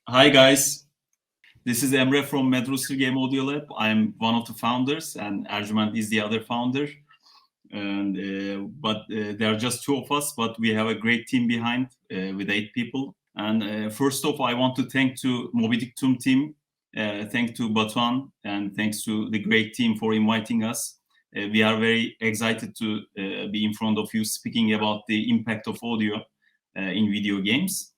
Hi guys, this is Emre from MadRooster Game Audio Lab. I'm one of the founders, and Ercüment is the other founder. But there are just two of us, but we have a great team behind with 8 people. And first off, I want to thank to Mobidictum team, thank to Batuhan, and thanks to the great team for inviting us. We are very excited to be in front of you speaking about the impact of audio in video games.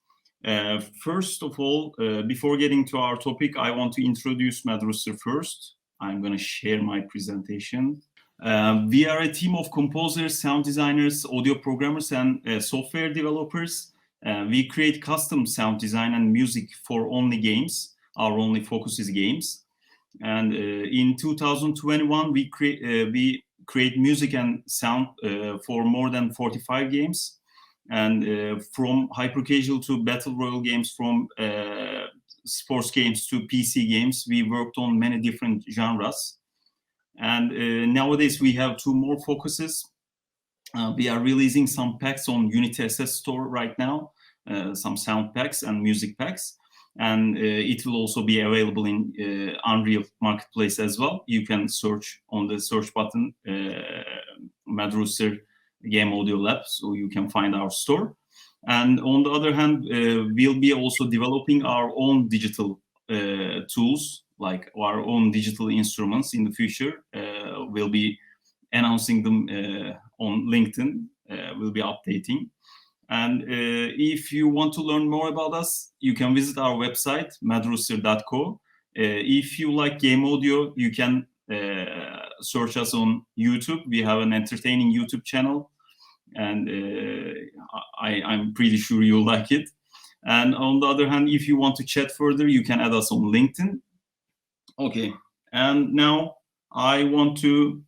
First of all, before getting to our topic, I want to introduce MadRooster first. I'm going to share my presentation. We are a team of composers, sound designers, audio programmers, and software developers. We create custom sound design and music for only games. Our only focus is games. And in 2021, we create music and sound for more than 45 games. And from hyper-casual to battle royale games, from sports games to PC games, we worked on many different genres. And nowadays we have 2 more focuses. We are releasing some packs on Unity SS Store right now, some sound packs and music packs. And it will also be available in Unreal Marketplace as well. You can search on the search button, MadRooster Game Audio Lab, so you can find our store. And on the other hand, we'll be also developing our own digital tools, like our own digital instruments in the future. We'll be announcing them on LinkedIn. We'll be updating. And if you want to learn more about us, you can visit our website, madrooster.co. If you like game audio, you can search us on YouTube. We have an entertaining YouTube channel, and I'm pretty sure you'll like it. And on the other hand, if you want to chat further, you can add us on LinkedIn. Okay, and now I want to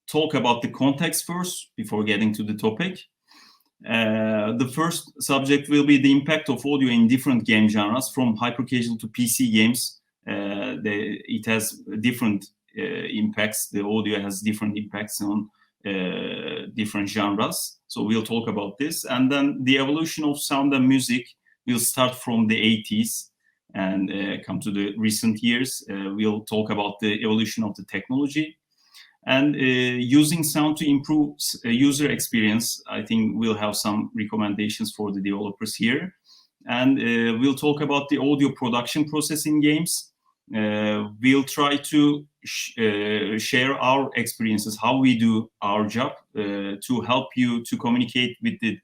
talk about the context first before getting to the topic. The first subject will be the impact of audio in different game genres, from hyper-casual to PC games. It has different impacts. The audio has different impacts on different genres. So we'll talk about this. And then the evolution of sound and music will start from the 80s and come to the recent years. We'll talk about the evolution of the technology. And using sound to improve user experience, I think we'll have some recommendations for the developers here. And we'll talk about the audio production process in games. We'll try to share our experiences, how we do our job, to help you to communicate with the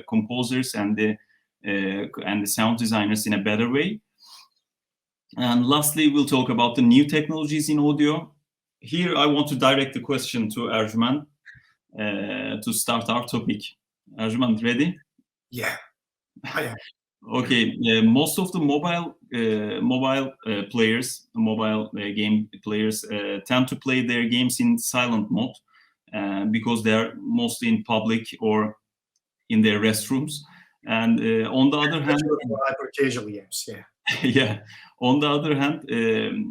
composers and the sound designers in a better way. And lastly, we'll talk about the new technologies in audio. Here, I want to direct the question to Ercüment to start our topic. Ercüment, ready? Yeah, I am. Okay, most of the mobile players, mobile game players, tend to play their games in silent mode because they are mostly in public or in their restrooms. And on the other hand, hyper-casual games, yeah. yeah. On the other hand,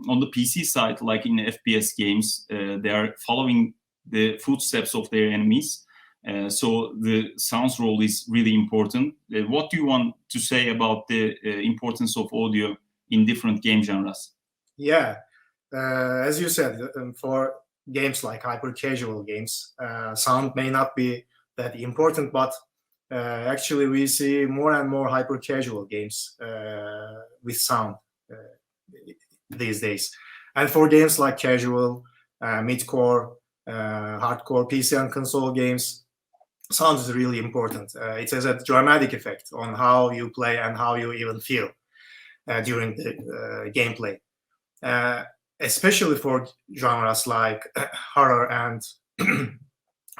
on the PC side, like in FPS games, they are following the footsteps of their enemies. So the sound's role is really important. What do you want to say about the importance of audio in different game genres? Yeah, as you said, for games like hyper-casual games, sound may not be that important, but actually we see more and more hyper-casual games with sound these days. And for games like casual, mid-core, hardcore PC and console games, sound is really important. It has a dramatic effect on how you play and how you even feel during the gameplay. Especially for genres like horror and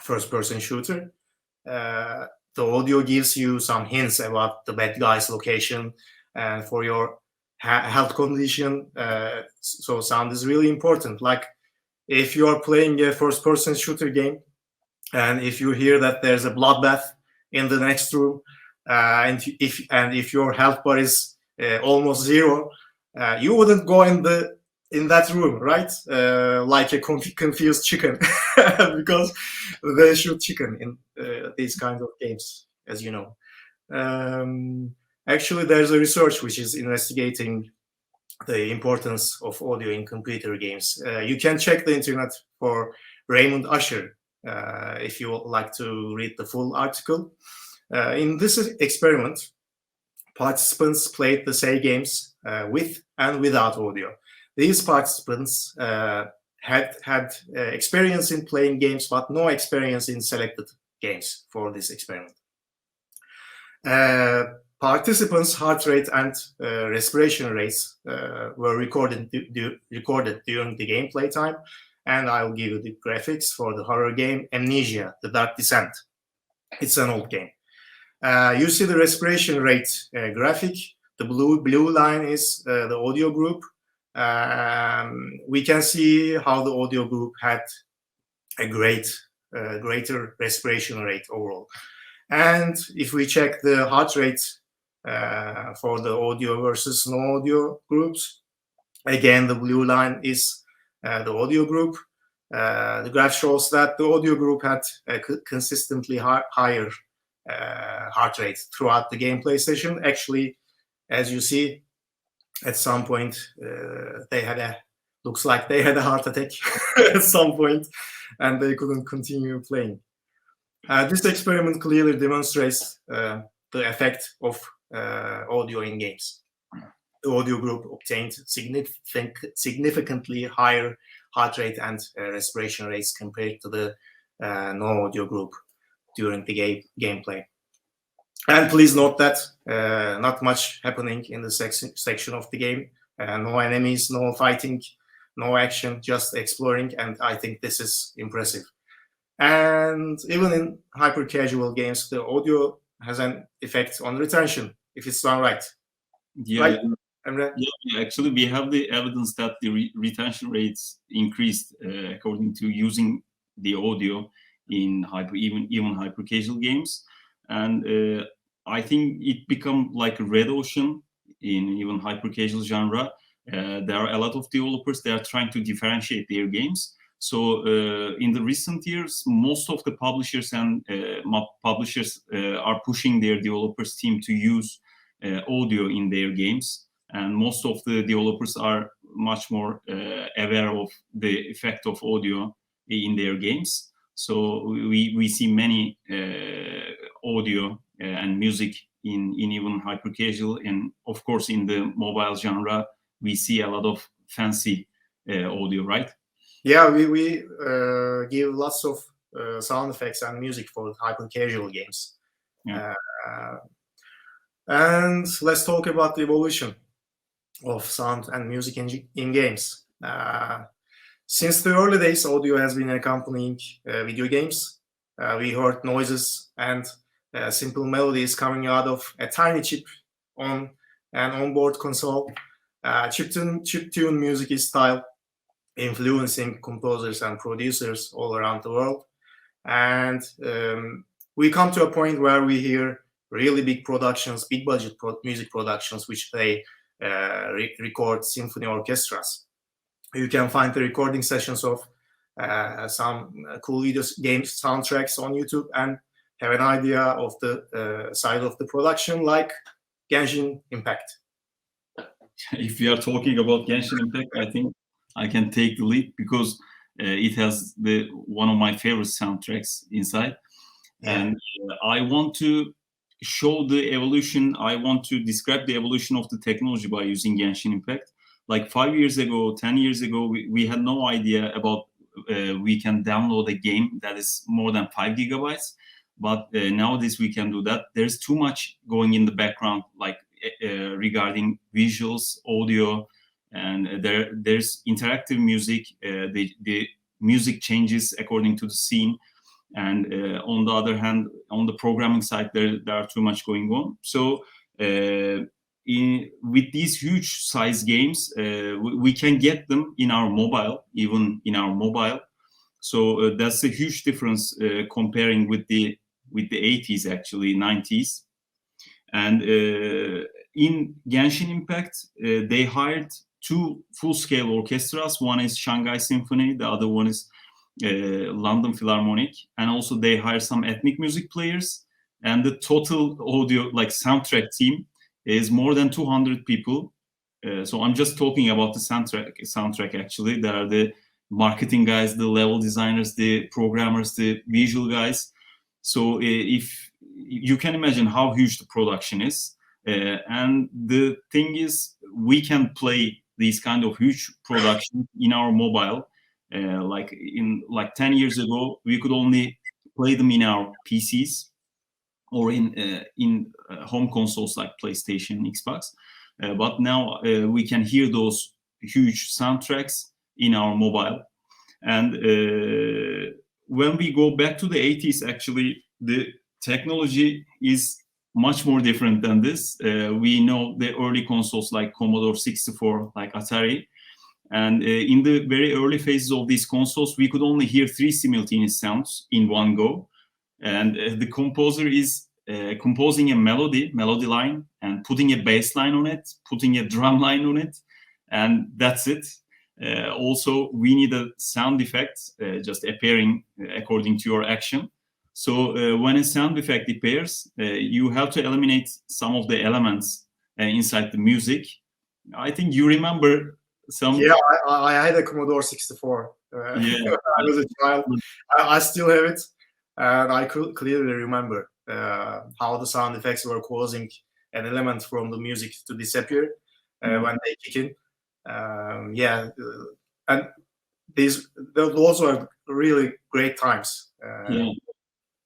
first-person shooter, the audio gives you some hints about the bad guy's location and for your health condition. So sound is really important. Like if you are playing a first-person shooter game, and if you hear that there's a bloodbath in the next room, and if your health bar is almost zero, you wouldn't go in that room, right? Like a confused chicken, because they shoot chicken in these kinds of games, as you know. Actually, there's a research which is investigating the importance of audio in computer games. You can check the internet for Raymond Usher if you would like to read the full article. In this experiment, participants played the same games with and without audio. These participants had experience in playing games, but no experience in selected games for this experiment. Participants' heart rate and respiration rates were recorded during the gameplay time, and I'll give you the graphics for the horror game Amnesia: The Dark Descent. It's an old game. You see the respiration rate graphic. The blue line is the audio group. We can see how the audio group had a greater respiration rate overall. And if we check the heart rate for the audio versus no audio groups, again, the blue line is the audio group. The graph shows that the audio group had a consistently higher heart rate throughout the gameplay session. Actually, as you see, at some point, looks like they had a heart attack at some point, and they couldn't continue playing. This experiment clearly demonstrates the effect of audio in games. The audio group obtained significantly higher heart rate and respiration rates compared to the no audio group during the gameplay. And please note that not much happening in the section of the game. No enemies, no fighting, no action, just exploring. And I think this is impressive. And even in hyper-casual games, the audio has an effect on retention, if it's done right. Yeah, right, Emre? Yeah, actually, we have the evidence that the retention rates increased according to using the audio in even hyper-casual games. And I think it become like a red ocean in even hyper-casual genre. There are a lot of developers that are trying to differentiate their games. So in the recent years, most of the publishers and publishers are pushing their developers team to use audio in their games. And most of the developers are much more aware of the effect of audio in their games. So we see many audio and music in even hyper-casual, and of course in the mobile genre, we see a lot of fancy audio, right? Yeah, we give lots of sound effects and music for hyper-casual games. Yeah. And let's talk about the evolution of sound and music in games. Since the early days, audio has been accompanying video games. We heard noises and simple melodies coming out of a tiny chip on an onboard console. Chiptune music is style, influencing composers and producers all around the world. And we come to a point where we hear really big productions, big budget music productions, which they record symphony orchestras. You can find the recording sessions of some cool video games soundtracks on YouTube and have an idea of the side of the production, like Genshin Impact. If we are talking about Genshin Impact, I think I can take the lead because it has one of my favorite soundtracks inside. Yeah. And I want to show the evolution. I want to describe the evolution of the technology by using Genshin Impact. Like 5 years ago, 10 years ago, we had no idea about we can download a game that is more than 5 gigabytes. But nowadays we can do that. There's too much going in the background, like regarding visuals, audio, and there's interactive music. The music changes according to the scene. And on the other hand, on the programming side, there are too much going on. So with these huge size games, we can get them in our mobile, even in our mobile. So that's a huge difference comparing with the 80s, actually 90s. And in Genshin Impact, they hired 2 full-scale orchestras. One is Shanghai Symphony, the other one is London Philharmonic, and also they hire some ethnic music players. And the total audio, like soundtrack team, is more than 200 people. So I'm just talking about the soundtrack actually. There are the marketing guys, the level designers, the programmers, the visual guys. So if you can imagine how huge the production is, and the thing is, we can play these kind of huge productions in our mobile. Like 10 years ago, we could only play them in our PCs or in home consoles like PlayStation, Xbox. But now we can hear those huge soundtracks in our mobile. And when we go back to the 80s, actually, the technology is much more different than this. We know the early consoles like Commodore 64, like Atari. And in the very early phases of these consoles, we could only hear 3 simultaneous sounds in one go. And the composer is composing a melody line, and putting a bass line on it, putting a drum line on it, and that's it. Also, we need a sound effect just appearing according to your action. So when a sound effect appears, you have to eliminate some of the elements inside the music. I think you remember some. Yeah, I had a Commodore 64. Yeah. I was a child. I still have it, and I could clearly remember how the sound effects were causing an element from the music to disappear when they kick in. And those were really great times.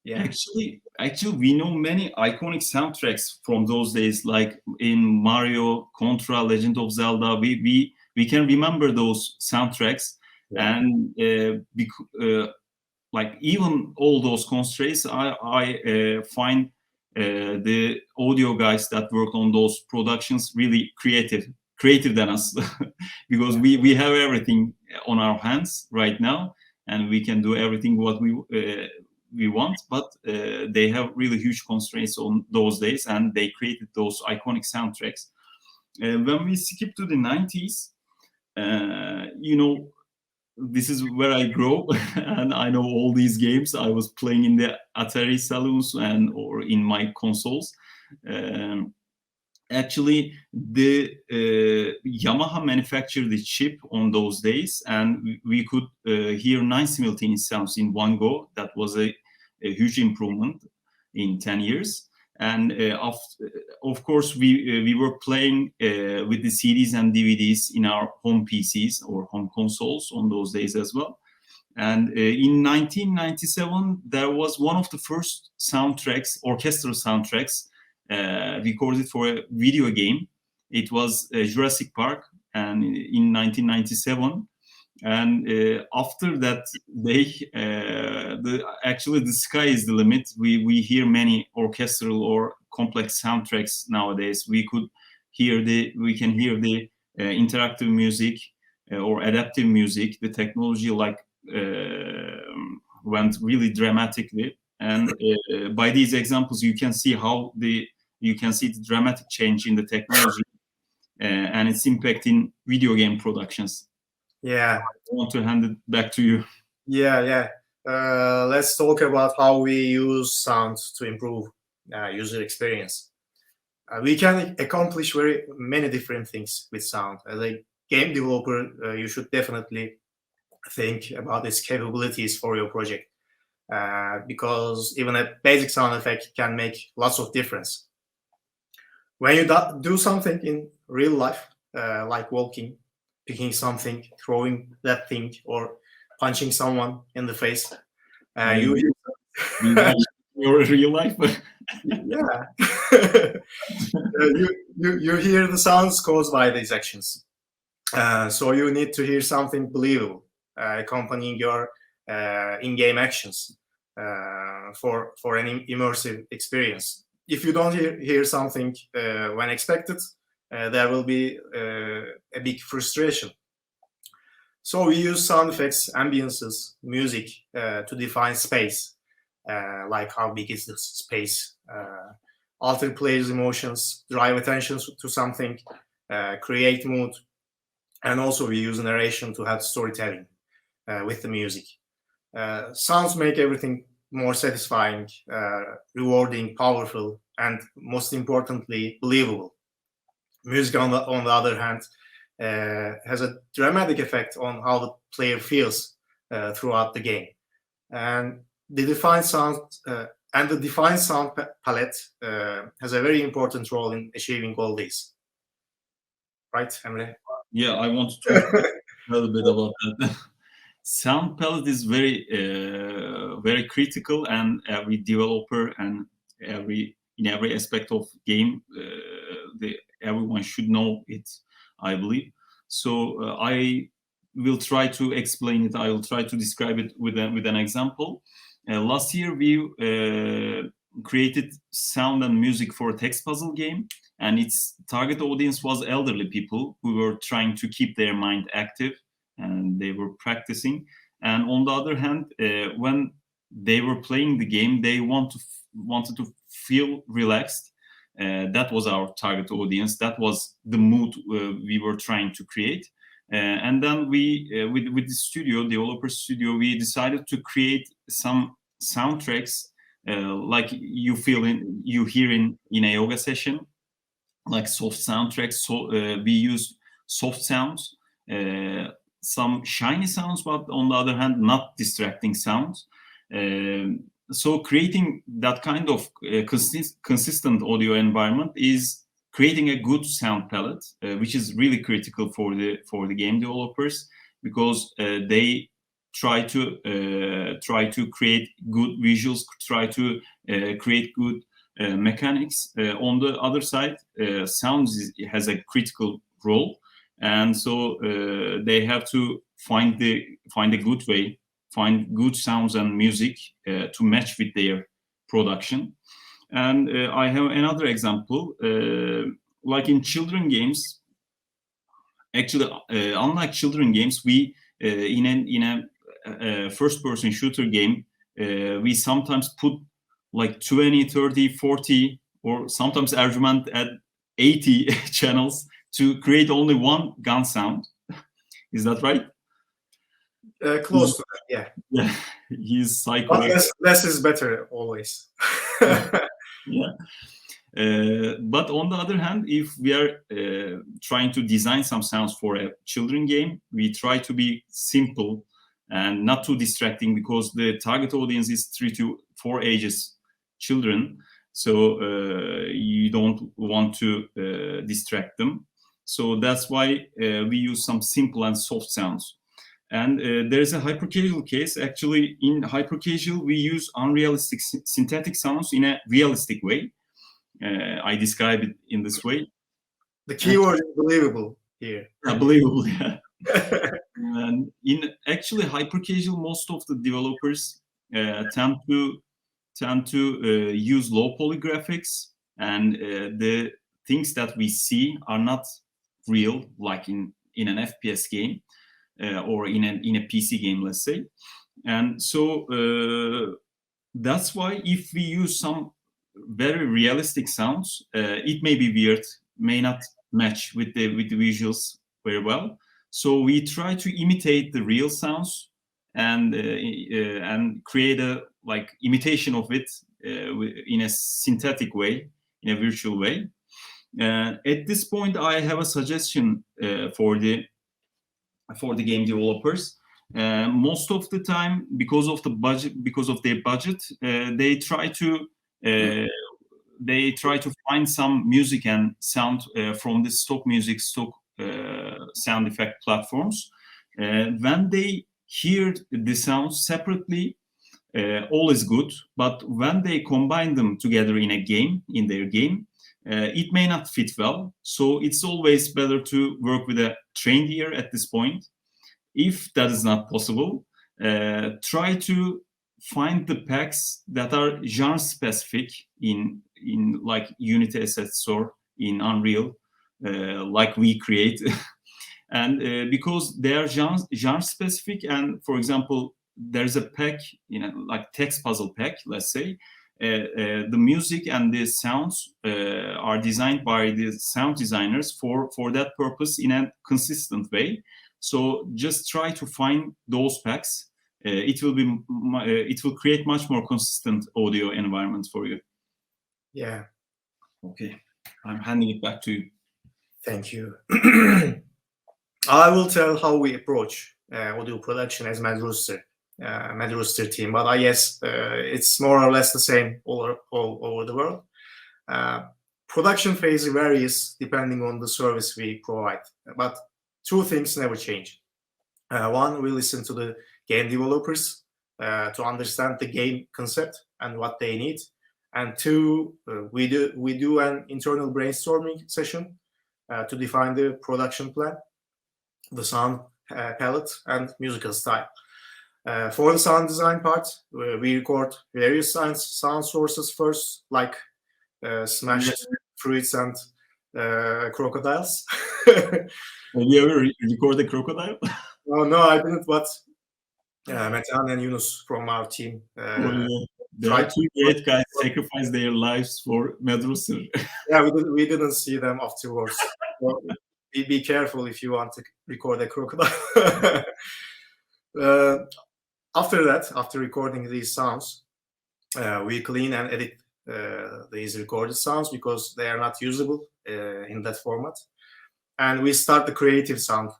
Actually, we know many iconic soundtracks from those days, like in Mario, Contra, Legend of Zelda. We can remember those soundtracks, and like even all those constraints, I find the audio guys that work on those productions really creative than us, because we have everything on our hands right now, and we can do everything what we want, but they have really huge constraints on those days, and they created those iconic soundtracks. When we skip to the 90s, this is where I grow, and I know all these games. I was playing in the Atari saloons or in my consoles. Actually, the Yamaha manufactured the chip on those days, and we could hear 9 simultaneous sounds in one go. That was a huge improvement in 10 years. And of course, we were playing with the CDs and DVDs in our home PCs or home consoles on those days as well. And in 1997, there was one of the first soundtracks, orchestral soundtracks, recorded for a video game. It was Jurassic Park, and in 1997. And after that day, actually the sky is the limit. We hear many orchestral or complex soundtracks nowadays. We can hear the interactive music or adaptive music. The technology went really dramatically, and by these examples, you can see the dramatic change in the technology and its impact in video game productions. Yeah, I want to hand it back to you. Yeah. Let's talk about how we use sound to improve user experience. We can accomplish very many different things with sound. As a game developer, you should definitely think about its capabilities for your project, because even a basic sound effect can make lots of difference. When you do something in real life, like walking, picking something, throwing that thing, or punching someone in the face, you your real life. you hear the sounds caused by these actions. So you need to hear something believable accompanying your in-game actions for an immersive experience. If you don't hear something when expected, there will be a big frustration. So we use sound effects, ambiances, music to define space, like how big is this space, alter players' emotions, drive attention to something, create mood, and also we use narration to help storytelling with the music. Sounds make everything more satisfying, rewarding, powerful, and most importantly, believable. music on the other hand has a dramatic effect on how the player feels throughout the game. And the defined sound palette has a very important role in achieving all these. Right, Emre? Yeah, I want to talk a little bit about that. Sound palette is very critical, and every developer and in every aspect of game, everyone should know it, I believe. So I will try to explain it. I will try to describe it with an example. Last year we created sound and music for a text puzzle game, and its target audience was elderly people who were trying to keep their mind active, and they were practicing. And on the other hand, when they were playing the game, they wanted to feel relaxed. That was our target audience. That was the mood we were trying to create. And then we, with the developer studio, we decided to create some soundtracks like you hear in a yoga session, like soft soundtracks. So we use soft sounds, some shiny sounds, but on the other hand, not distracting sounds. So creating that kind of consistent audio environment is creating a good sound palette, which is really critical for the game developers, because they try to create good visuals, try to create good mechanics. On the other side, sound has a critical role, and so they have to find a good way, find good sounds and music to match with their production. And I have another example, like in children games. Actually, unlike children games, we in a first-person shooter game, we sometimes put like 20, 30, 40, or sometimes Ercüment at 80 channels to create only one gun sound. Is that right? Close to that, yeah. Yeah, he's psycho. But less is better always. Yeah. But on the other hand, if we are trying to design some sounds for a children game, we try to be simple and not too distracting, because the target audience is 3 to 4 ages children. So you don't want to distract them. So that's why we use some simple and soft sounds. And there's a hyper-casual case. Actually, in hyper-casual, we use unrealistic synthetic sounds in a realistic way. I describe it in this way. The keyword is believable here. Yeah, believable, yeah. And in actually hyper-casual, most of the developers tend to use low poly graphics, and the things that we see are not real, like in an FPS game or in a PC game, let's say. And so that's why if we use some very realistic sounds, it may be weird, may not match with the visuals very well. So we try to imitate the real sounds and create a like imitation of it in a synthetic way, in a virtual way. At this point, I have a suggestion for the game developers. Most of the time, because of their budget, they try to find some music and sound from the stock sound effect platforms. When they hear the sounds separately, all is good. But when they combine them together in their game, it may not fit well. So it's always better to work with a trained ear at this point. If that is not possible, try to find the packs that are genre specific in like Unity assets or in Unreal, like we create. And because they are genre specific, and for example, there's a pack, like text puzzle pack, let's say, the music and the sounds are designed by the sound designers for that purpose in a consistent way. So just try to find those packs. It will create much more consistent audio environment for you. Yeah. Okay, I'm handing it back to you. Thank you. I will tell how we approach audio production as MadRooster team, but I guess it's more or less the same all over the world. Production phase varies depending on the service we provide, but two things never change. One, we listen to the game developers to understand the game concept and what they need, and two, we do an internal brainstorming session to define the production plan, the sound palette, and musical style. For the sound design part, we record various sound sources first, like smashed fruits and crocodiles. Have you ever recorded a crocodile? No, I didn't, but Metehan and Yunus from our team There are two great guys sacrifice their lives for MadRooster. Yeah, we didn't see them afterwards. So be careful if you want to record a crocodile. After recording these sounds, we clean and edit these recorded sounds because they are not usable in that format. And we start the creative sound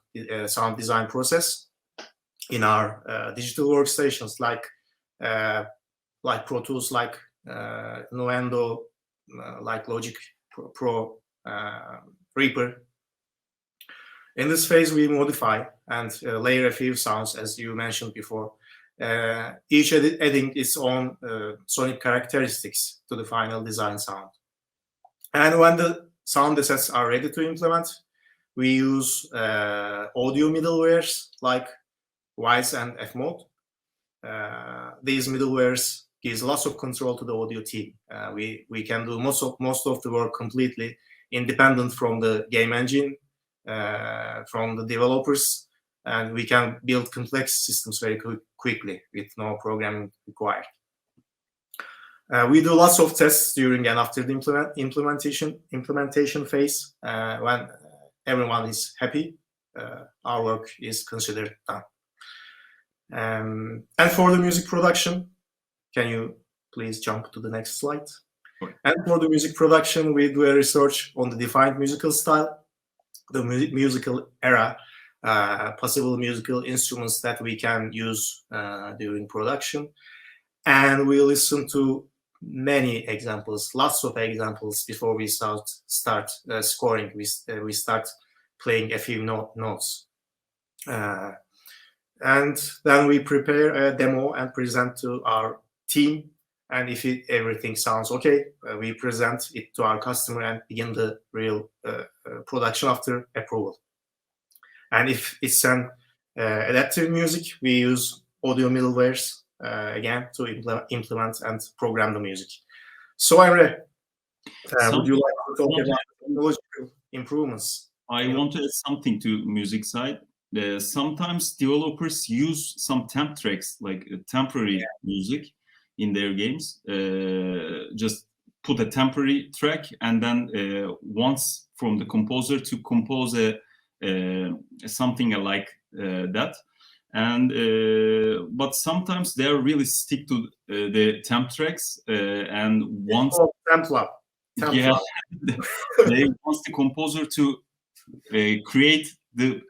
design process in our digital workstations like Pro Tools, like Nuendo, like Logic Pro, Reaper. In this phase, we modify and layer a few sounds, as you mentioned before. Each adding its own sonic characteristics to the final design sound. And when the sound assets are ready to implement, we use audio middlewares like Wise and Fmode. These middlewares gives lots of control to the audio team. We can do most of the work completely independent from the game engine, from the developers, and we can build complex systems very quickly with no programming required. We do lots of tests during and after the implementation phase. When everyone is happy, our work is considered done. And for the music production, can you please jump to the next slide? Sure. And for the music production, we do a research on the defined musical style, the musical era, possible musical instruments that we can use during production. And we listen to many examples, lots of examples before we start scoring. We start playing a few notes. And then we prepare a demo and present to our team. And if everything sounds okay, we present it to our customer and begin the real production after approval. And if it's an adaptive music, we use audio middlewares again to implement and program the music. So Emre, would you like to talk about technological improvements? I want to add something to music side. Sometimes developers use some temp tracks, like temporary music, in their games. Just put a temporary track and then wants from the composer to compose something like that. And but sometimes they really stick to the temp tracks and once temp lab. They want the composer to create the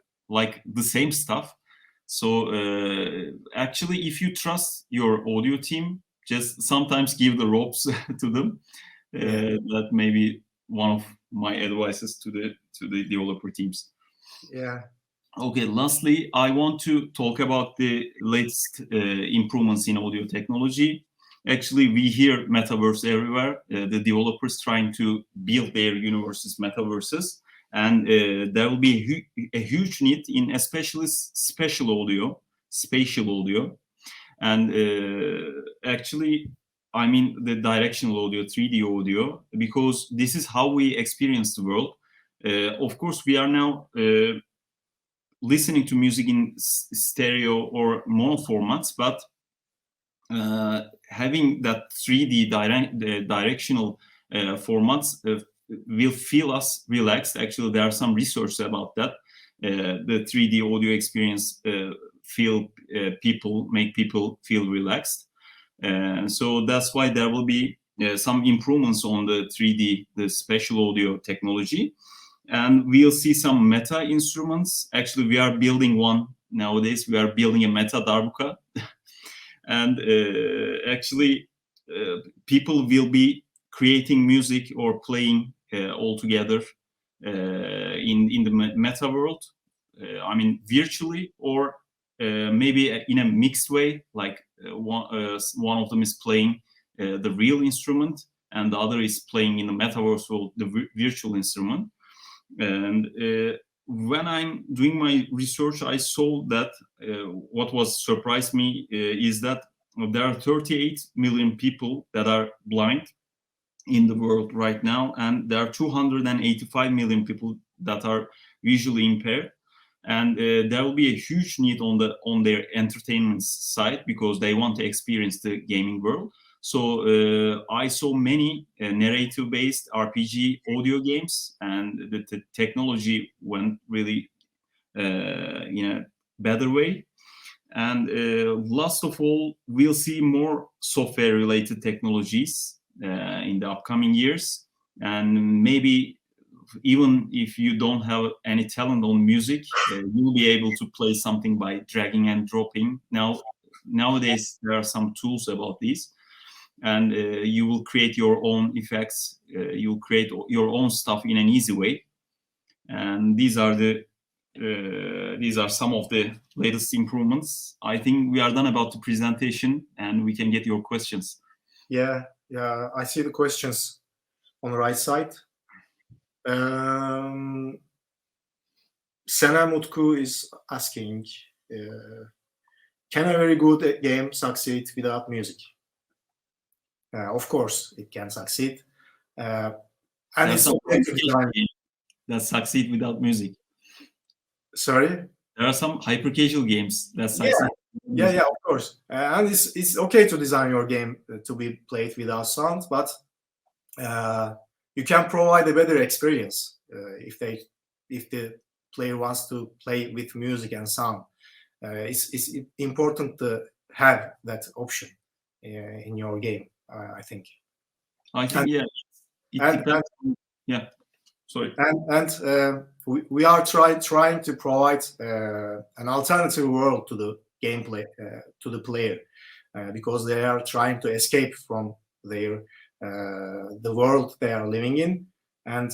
same stuff. So actually, if you trust your audio team, just sometimes give the ropes to them. That may be one of my advices to the developer teams. Yeah. Okay. Lastly, I want to talk about the latest improvements in audio technology. Actually, we hear metaverse everywhere. The developers trying to build their universes, metaverses. And there will be a huge need in especially spatial audio, and actually, I mean the directional audio, 3D audio, because this is how we experience the world. Of course, we are now listening to music in stereo or mono formats, but having that 3D directional formats will feel us relaxed. Actually, there are some research about that. The 3D audio experience make people feel relaxed. So that's why there will be some improvements on the 3D, the spatial audio technology. and we'll see some meta instruments. Actually, we are building one nowadays. We are building a meta darbuka, and actually, people will be creating music or playing all together in the meta world. I mean, virtually, or maybe in a mixed way, like one of them is playing the real instrument and the other is playing in the metaverse world the virtual instrument. And when I'm doing my research, I saw that what was surprised me is that there are 38 million people that are blind in the world right now, and there are 285 million people that are visually impaired. And there will be a huge need on their entertainment side because they want to experience the gaming world. So I saw many narrative-based RPG audio games, and the technology went really in a better way. And last of all, we'll see more software-related technologies in the upcoming years. And maybe even if you don't have any talent on music, you'll be able to play something by dragging and dropping. Nowadays, there are some tools about this. And you will create your own effects. You'll create your own stuff in an easy way. And these are some of the latest improvements. I think we are done about the presentation, and we can get your questions. Yeah, I see the questions on the right side. Senem Utku is asking, can a very good game succeed without music? Of course, it can succeed. And it's okay to design that succeed without music. Sorry? There are some hyper-casual games that succeed. Yeah, of course. And it's okay to design your game to be played without sound, but you can provide a better experience if the player wants to play with music and sound. It's important to have that option in your game, I think. Yeah. It depends. Yeah. Sorry. And we are trying to provide an alternative world to the gameplay to the player because they are trying to escape from the world they are living in, and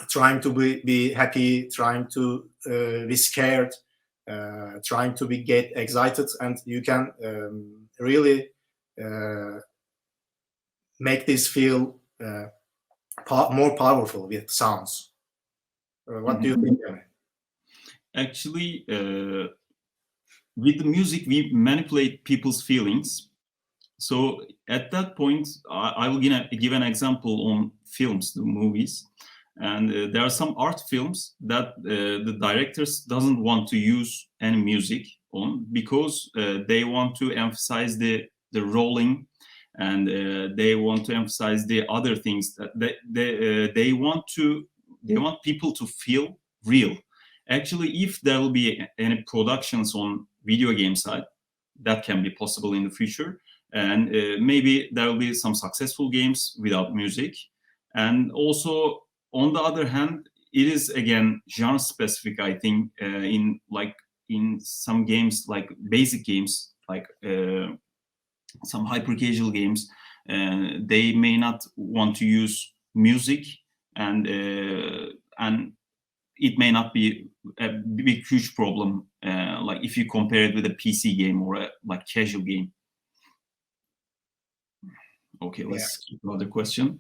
trying to be happy, trying to be scared, trying to get excited, and you can really make this feel more powerful with sounds. What do you think, Emre? Actually, with the music, we manipulate people's feelings. So at that point, I will give an example on films, the movies. And there are some art films that the directors doesn't want to use any music on because they want to emphasize the rolling, and they want to emphasize the other things that they want people to feel real. Actually, if there will be any productions on video game side, that can be possible in the future, and maybe there will be some successful games without music. And also, on the other hand, it is again genre specific. I think in some games, like basic games, like some hyper casual games, they may not want to use music, and it may not be a big huge problem. Like if you compare it with a PC game or a casual game. Okay, let's keep another question.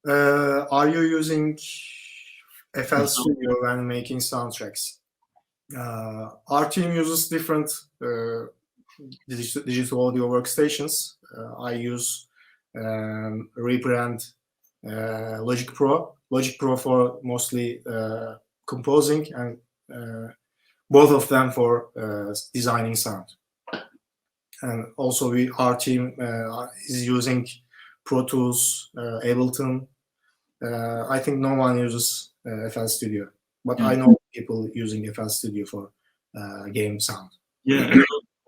Are you using FL Studio when making soundtracks? Our team uses different digital audio workstations. I use Reaper and Logic Pro. Logic Pro for mostly composing, and both of them for designing sound. And also our team is using Pro Tools, Ableton. I think no one uses FL Studio, but I know people using FL Studio for game sound. Yeah,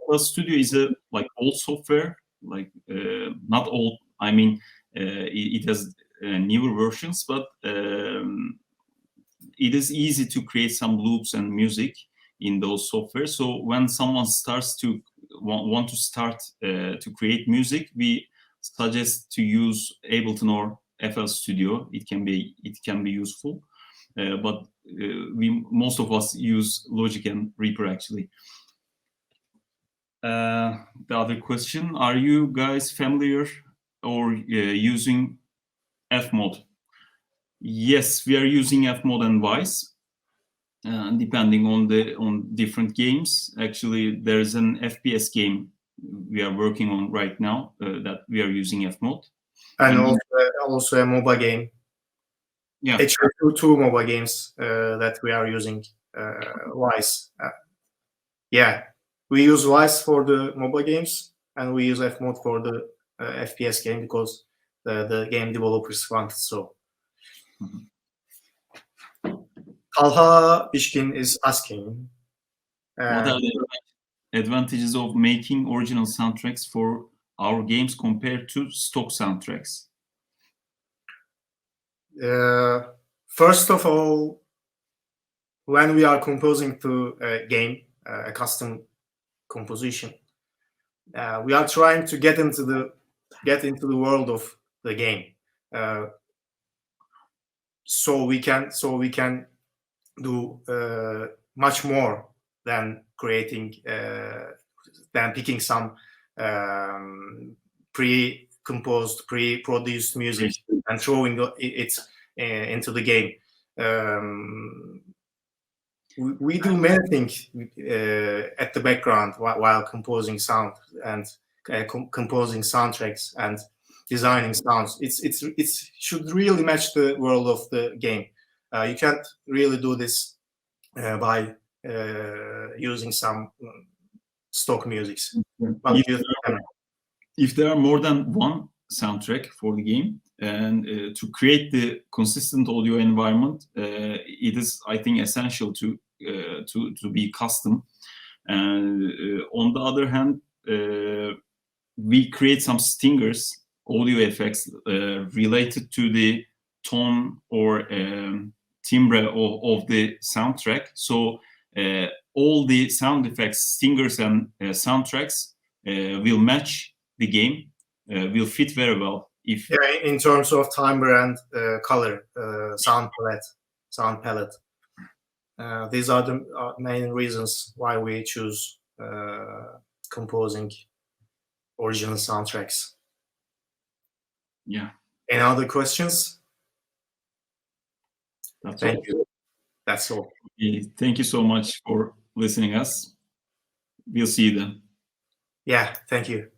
FL Studio is a old software, not old. I mean, it has newer versions, but it is easy to create some loops and music in those software. So when someone starts to want to start to create music, we suggest to use Ableton or FL Studio. It can be useful, but most of us use Logic and Reaper actually. The other question: are you guys familiar or using Fmod? Yes, we are using Fmod and Vice, depending on different games. Actually, there is an FPS game we are working on right now that we are using Fmod, and also a mobile game. Yeah, actually two mobile games that we are using Vice. Yeah, we use Vice for the mobile games, and we use Fmod for the FPS game because the game developers wanted so. Talha Bishkin is asking, what are the advantages of making original soundtracks for our games compared to stock soundtracks? First of all, when we are composing to a game, a custom composition, we are trying to get into the world of the game, so we can do much more than creating than picking some pre-composed, pre-produced music and throwing it into the game. We do many things at the background while composing sound and composing soundtracks and designing sounds. It should really match the world of the game. You can't really do this by using some stock music. But if there are more than one soundtrack for the game, and to create the consistent audio environment, it is, I think, essential to be custom. And on the other hand, we create some stingers, audio effects related to the tone or timbre of the soundtrack. So all the sound effects, stingers, and soundtracks will match the game, will fit very well. In terms of timbre and color, sound palette. These are the main reasons why we choose composing original soundtracks. Yeah. Any other questions? Thank you. That's all. Thank you so much for listening us. We'll see you then. Yeah, thank you.